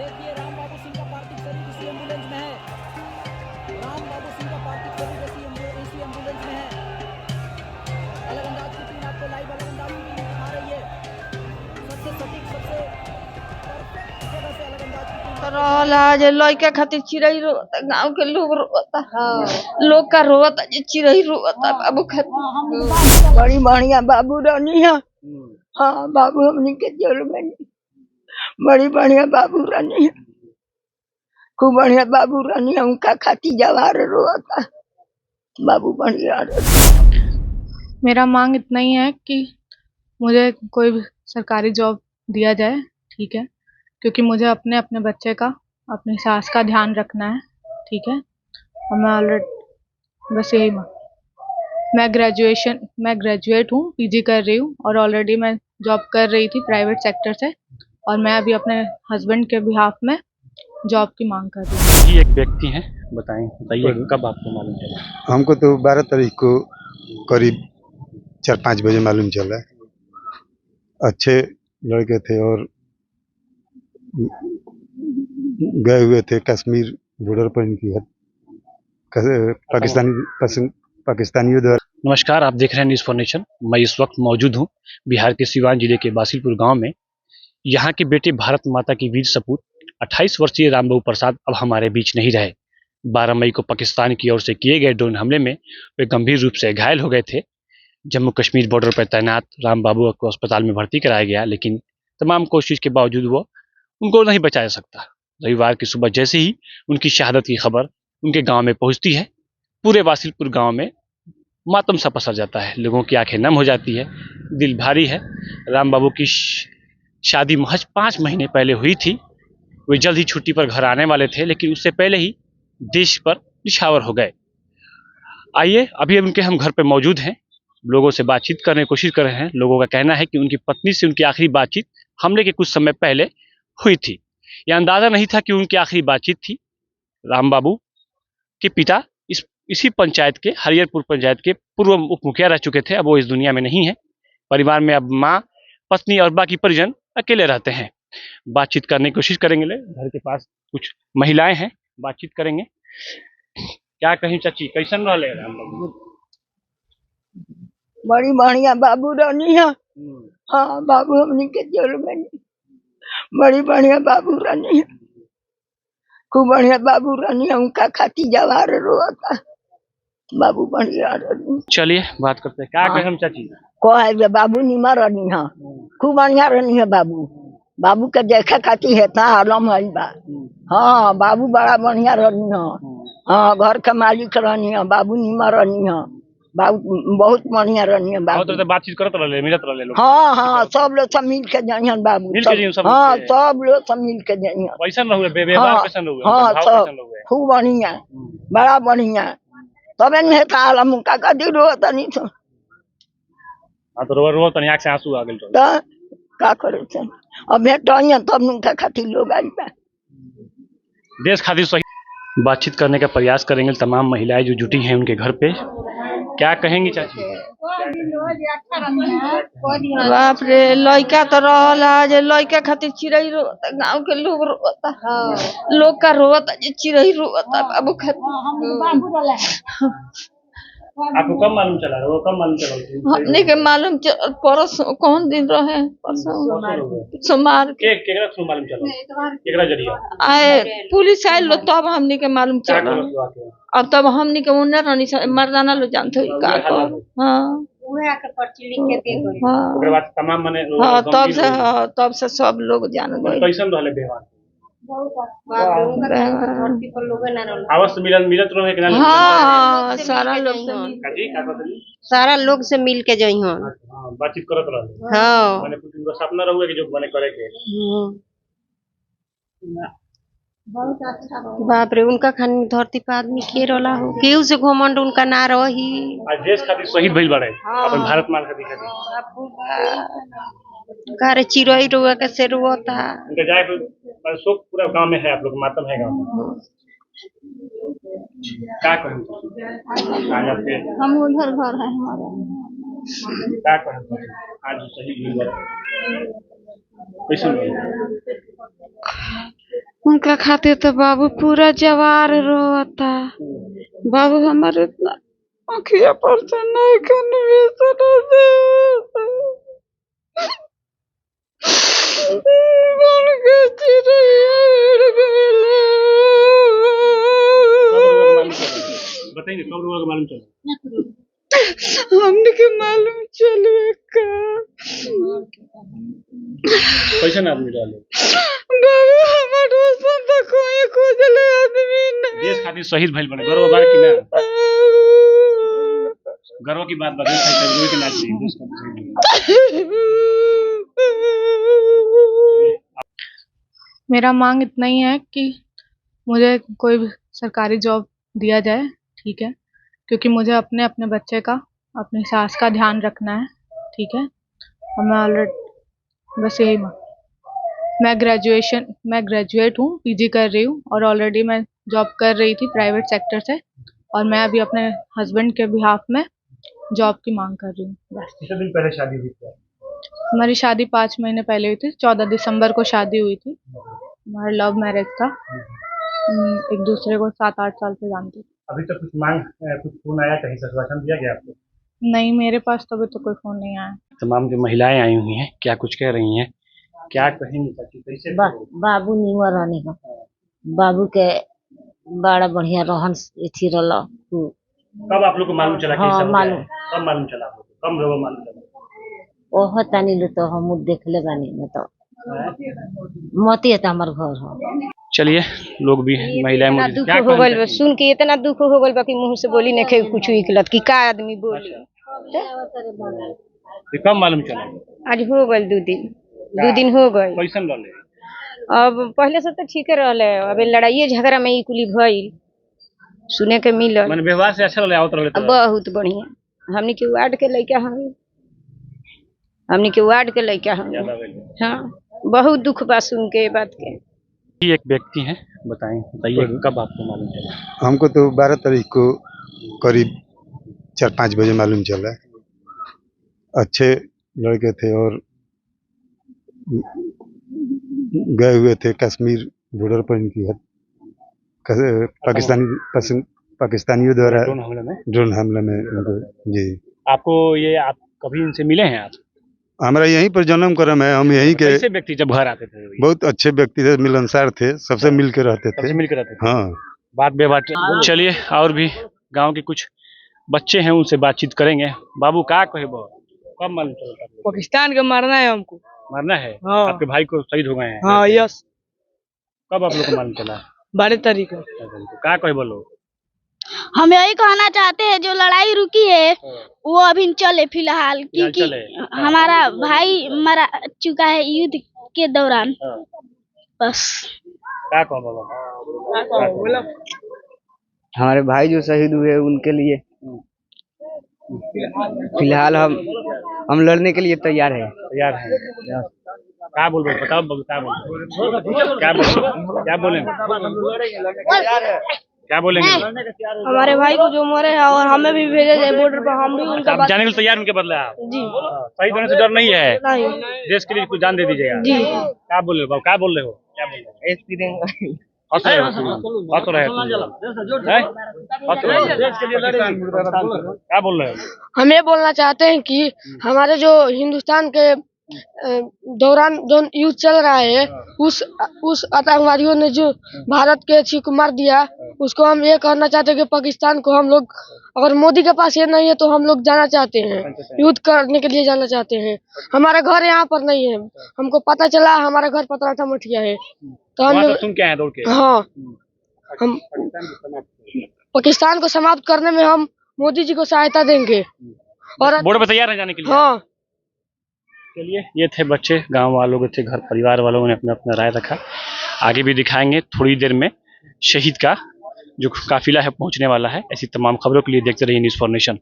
देखिए राम बाबू सिंह का पार्थिव शरीर इसी एम्बुलेंस में है। राम बाबू सिंह का पार्थिव शरीर इसी एम्बुलेंस में है। अलग अंदाज की टीम आपको लाइव अलग अंदाज की टीम दिखा रही है। सबसे सटीक सबसे परफेक्ट जगह से अलग अंदाज की टीम रहला जे लइका खातिर चिड़ै रोता, गांव के लोग रोता, लोग का रोता जे चिड़ै रोता बाबू खातिर। बड़ी बढ़िया बाबू रहनी है। हाँ बाबू हमनी के जेल में बड़ी बढ़िया बाबू रहनी है, खूब बढ़िया बाबू रहनी है। उनका खातिर जवार रोता बाबू बढ़िया। मेरा मांग इतना ही है कि मुझे कोई भी सरकारी जॉब दिया जाए, ठीक है, क्योंकि मुझे अपने बच्चे का, अपनी सास का ध्यान रखना है, ठीक है। और मैं ऑलरेडी बस यही मैं ग्रेजुएट हूँ, पीजी कर रही हूँ और ऑलरेडी मैं जॉब कर रही थी प्राइवेट सेक्टर से, और मैं अभी अपने हस्बैंड के बिहाफ में जॉब की मांग कर रही हूँ। ये एक व्यक्ति हैं, बताइए कब आपको मालूम चला? हमको तो 12 तारीख को करीब 4-5 बजे मालूम चला। अच्छे लड़के थे और गए हुए थे कश्मीर बॉर्डर पर इनकी पाकिस्तानियों द्वारा। नमस्कार, आप देख रहे हैं न्यूज़ फॉर नेशन। मैं इस वक्त मौजूद हूँ बिहार के सिवान जिले के बासिलपुर गांव में। यहाँ के बेटे भारत माता की वीर सपूत 28 वर्षीय रामबाबू प्रसाद अब हमारे बीच नहीं रहे। 12 मई को पाकिस्तान की ओर से किए गए ड्रोन हमले में वे गंभीर रूप से घायल हो गए थे। जम्मू कश्मीर बॉर्डर पर तैनात रामबाबू को अस्पताल में भर्ती कराया गया, लेकिन तमाम कोशिश के बावजूद वो उनको नहीं बचा सकता। रविवार की सुबह जैसे ही उनकी शहादत की खबर उनके गांव में पहुंचती है, पूरे बासिलपुर गांव में मातम सा पसर जाता है। लोगों की आंखें नम हो जाती है, दिल भारी है। रामबाबू की शादी महज 5 महीने पहले हुई थी। वे जल्द ही छुट्टी पर घर आने वाले थे, लेकिन उससे पहले ही देश पर निछावर हो गए। आइए अभी उनके हम घर पर मौजूद हैं, लोगों से बातचीत करने की कोशिश कर रहे हैं। लोगों का कहना है कि उनकी पत्नी से उनकी आखिरी बातचीत हमले के कुछ समय पहले हुई थी। यह अंदाजा नहीं था कि उनकी आखिरी बातचीत थी। रामबाबू के पिता इसी पंचायत के, हरिहरपुर पंचायत के पूर्व उप मुखिया रह चुके थे। अब वो इस दुनिया में नहीं है। परिवार में अब माँ, पत्नी और बाकी परिजन अकेले रहते हैं। बातचीत करने की कोशिश करेंगे। घर के पास कुछ महिलाएं हैं, बातचीत करेंगे। क्या कहीं चाची, कैसन रहे रामबाबू? बड़ी बढ़िया बाबू रहनी है। हाँ बाबू हमनी के जेल में बड़ी बढ़िया बाबू रहनी है, खूब बढ़िया बाबू रहनी है। उनका खातिर जवार रोता बाबू बढ़िया रहनी। चलिए बात करते हैं। क्या कहें हम चाची? कहे बाबू निमा रहनी है, खूब बढ़िया रहनी है बाबू। बाबू के देखा खातिर है आलम है बा। हाँ बाबू बड़ा बढ़िया रहनी है। हाँ घर के मालिक रहनी है बाबू, निमा रहनी है बाबू, बहुत बढ़िया रहनी है बाबू। तो बातचीत करत रहे, मिलत रहे लोग। हाँ हाँ सब लोग सब मिल के जाइए बाबू, हाँ सब लोग सब मिल के जाइए। कैसन रहुए, व्यवहार कैसन रहुए? हाँ सब खूब बढ़िया, बड़ा बढ़िया। तबे नहीं था आलम का कदी रोता नहीं था। हाँ तो रो तनी आँख से आंसू आ गेल। तो का करे थे अब भेटाइए तब उनका खातिर लोग आई बा। देश खातिर सही बातचीत करने का प्रयास करेंगे तमाम महिलाएं जो जुटी हैं उनके घर पे। क्या कहेंगी चाची? बाप रे लइका तो रहला जे लइका खातिर चिड़ै रोता, गांव के लोग रोता, लोग का रोता जे चिड़ै रोता बाबू खातिर। आपको कब मालूम चला? वो कब मालूम चला? हमने के मालूम परसों कौन दिन रहे, परसों सोमवार के। केकरा से मालूम चला? केकरा जरिया आए पुलिस आयल लो तब हमने के मालूम चला। अब तब हमने के उन्हें रानी मर्दाना लो जानते हो का। हाँ तमाम मने। हाँ तब से सब लोग जान गए। कैसन रहले व्यवहार? आवाज से मिलत रहे कि ना? हाँ सारा लोग से मिल के जई हो। बातचीत करत रहे। हाँ माने कुछ उनका सपना रहुए कि जो बने करे के। बाप रे उनका खानी धरती पर आदमी के रोला हो, केहू से घमंड उनका ना रही। आज देश खातिर शहीद भइल बाड़े, अपन भारत माता खातिर। घरे चिड़ै रुआ के से रुआता। उनके जाए पर शोक पूरा गांव में है, आप लोग मातम है गांव में। क्या कहें आज आपके? हम उधर घर है हमारा। क्या कहें आज शहीद हुआ कैसे? उनका खातिर तो बाबू पूरा जवार रोता। बाबू हमारे इतना आँखिया पर से नहीं बताइए कब लोगों को मालूम चला? हमने के मालूम चलवे का कैसे ना आदमी डाले बाबू हमार दोस्तन तो कोई खोजले आदमी नहीं। देश खातिर शहीद भइल बने गर्व बा कि ना? गर्व की बात बता देश के नाच देश का। मेरा मांग इतना ही है कि मुझे कोई भी सरकारी जॉब दिया जाए, ठीक है, क्योंकि मुझे अपने अपने बच्चे का, अपनी सास का ध्यान रखना है, ठीक है। और मैं ऑलरेडी बस यही मैं ग्रेजुएट हूँ, पीजी कर रही हूँ और ऑलरेडी मैं जॉब कर रही थी प्राइवेट सेक्टर से, और मैं अभी अपने हस्बैंड के बिहाफ में जॉब की मांग कर रही हूँ। बस। कितने दिन पहले शादी हुई थी? हमारी शादी 5 महीने पहले हुई थी, 14 दिसंबर को शादी हुई थी। हमारा लव मैरिज था, एक दूसरे को 7-8 साल से जानते थे। अभी तक कुछ फोन आया कहीं से आश्वासन दिया गया आपको? नहीं, मेरे पास तो अभी तो कोई फोन नहीं आया। तमाम जो महिलाएं आई हुई हैं क्या कुछ कह रही हैं, क्या कहेंगी चाची? कैसे बाबू निमर रहने का, बाबू के बड़ा बढ़िया रहन एथी रहला। कब आप लोग को मालूम चला? हाँ, मालूम। कब मालूम चला आप लोग को? कब लोगों को मालूम चला? ओह तानी लो तो हम देख ले बानी न तो मोती है हमार घर हो। चलिए लोग भी महिलाएं इतना दुख हो गइल बा, सुन के इतना दुख हो गइल बा कि मुंह से बोली नहीं कुछ निकलत कि का आदमी बोली। कब मालूम चला? आज हो गइल 2 दिन हो गए। कैसन रहले? अब पहले से तो ठीक रहले, अब लड़ाई झगड़ा में ई कुली भइल सुने के मिलल। मन व्यवहार से अच्छा रहले, आवत रहले तो बहुत बढ़िया। हमनी के वार्ड के लइका हमी, हमनी के वार्ड के लइका हमी। हाँ, बहुत दुख बा सुन के बात के। ये एक व्यक्ति हैं, बताइए कब आपको मालूम चला? हमको तो 12 तारीख को करीब 4-5 बजे मालूम चला। अच्छे लड़के थे और गए हुए थे कश्मीर बॉर्डर पर इनकी पाकिस्तानियों द्वारा ड्रोन हमले में उनको। जी, आपको ये आप कभी इनसे मिले हैं? आप हमारा यहीं पर जन्म कर्म है, हम यहीं के। कैसे व्यक्ति जब घर आते थे? बहुत अच्छे व्यक्ति थे, मिलनसार थे, सबसे मिल के रहते थे। मिलकर रहते थे। हाँ, बात बेबात। चलिए और भी गांव के कुछ बच्चे हैं, उनसे बातचीत करेंगे। बाबू का कहे बो, कब मालूम चलता? पाकिस्तान का मारना है हमको। मरना है? हाँ। आपके भाई को शहीद हो गए हैं? हाँ, यस। कब आप लोग को मालूम चला? 12 तारीख को। का कहे बोलो? हम यही कहना चाहते हैं जो लड़ाई रुकी है वो अभी चले फिलहाल, क्योंकि हमारा भाई मरा चुका है युद्ध के दौरान। बस। क्या कहो बाबा? हमारे भाई जो शहीद हुए उनके लिए फिलहाल हम लड़ने के लिए तैयार हैं। क्या बोल रहे बताओ बाबू, क्या बोलेंगे? हमारे भाई को जो मरे हैं और हमें भी भेजा जाए बॉर्डर पर, हम भी उनका आप जाने के लिए तैयार उनके बदले? आप जी शहीद होने से डर नहीं है? नहीं। देश के लिए कुछ जान दे दीजिएगा। जी। क्या बोल रहे हो? क्या बोल रहे हो? क्या बोल रहे हो? हम ये बोलना चाहते हैं कि हमारे जो हिंदुस्तान के दौरान जो युद्ध चल रहा है, उस आतंकवादियों ने जो भारत के अच्छी को मार दिया, उसको हम ये कहना चाहते हैं कि पाकिस्तान को हम लोग, अगर मोदी के पास ये नहीं है तो हम लोग जाना चाहते हैं, युद्ध करने के लिए जाना चाहते हैं। हमारा घर यहाँ पर नहीं है, हमको पता चला हमारा घर पतराठा मठिया है, तो हम लोग सुन के आए दौड़ के। हाँ, हम पाकिस्तान को समाप्त करने में हम मोदी जी को सहायता देंगे और बॉर्डर पे तैयार है जाने के लिए। हाँ। चलिए, ये थे बच्चे, गांव वालों के थे, घर परिवार वालों ने अपना अपना राय रखा। आगे भी दिखाएंगे थोड़ी देर में शहीद का जो काफिला है पहुंचने वाला है। ऐसी तमाम खबरों के लिए देखते रहिए न्यूज़ फॉर नेशन।